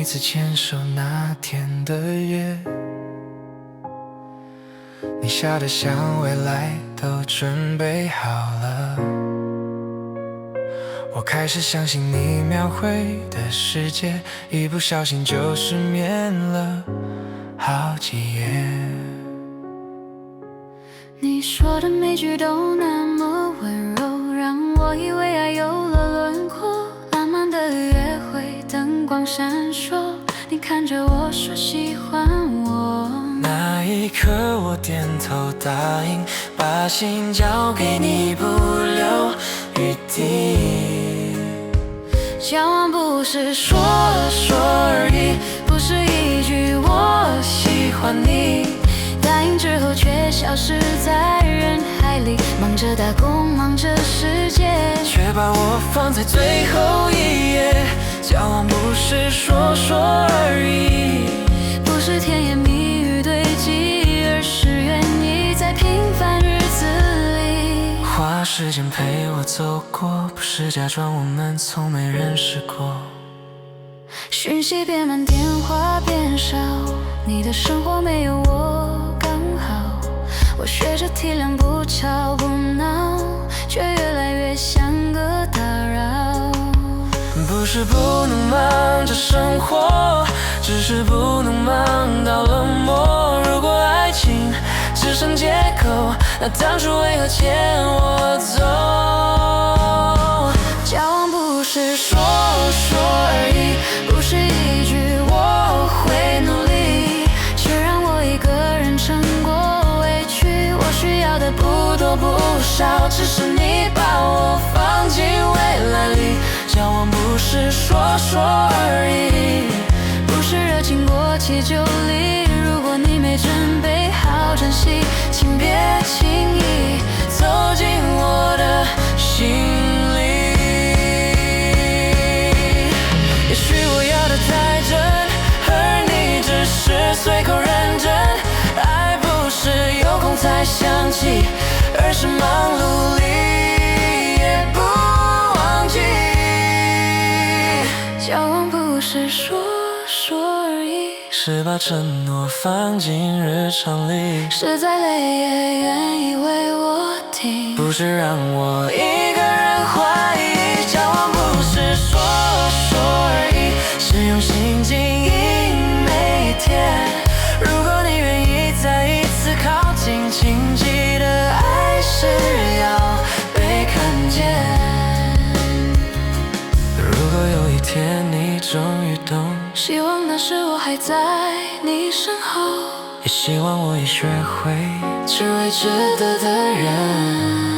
次牵手那天的约，你笑得像未来都准备好了。我开始相信你描绘的世界，一不小心就失眠了好几夜。你说的每句都那么温柔，让我以为爱有了轮廓。浪漫的约会，灯光闪烁，你看着我说喜欢我。那一刻我点头答应，把心交给你，不留余地。交往不是说说而已，不是一句我喜欢你，答应之后却消失在人海里，忙着打工，忙着世界，却把我放在最后一页。交往不是说说而已，不是甜言蜜语堆积，而是愿意在平凡日子里花时间陪我走过，不是假装我们从没认识过。讯息变慢，电话变少，你的生活没有我刚好。我学着体谅，不吵不闹，却越来越像个打扰。不是不能忙着生活，只是不能忙到冷漠。如果爱情只剩借口，那当初为何牵我走？交往不是说说而已，不是一句我会努力，却让我一个人撑过委屈。我需要的不多不少，只是你把我放进未来里。交往不是说说而已，不是热情过期就离。如果你没准备好珍惜，请别轻易走进我的心里。也许我要的太真，而你只是随口认真。爱不是有空才想起，而是忙碌里也不忘记。交往不是说说而已，是把承诺放进日常里，是再累也愿意为我听，不是让我一个人怀疑。交往不是说说而已，是用心经营每一天。如果你愿意再一次靠近，请记得爱是要被看见。如果有一天你终于懂，希望那时我还在你身后，也希望我已学会只为值得的人。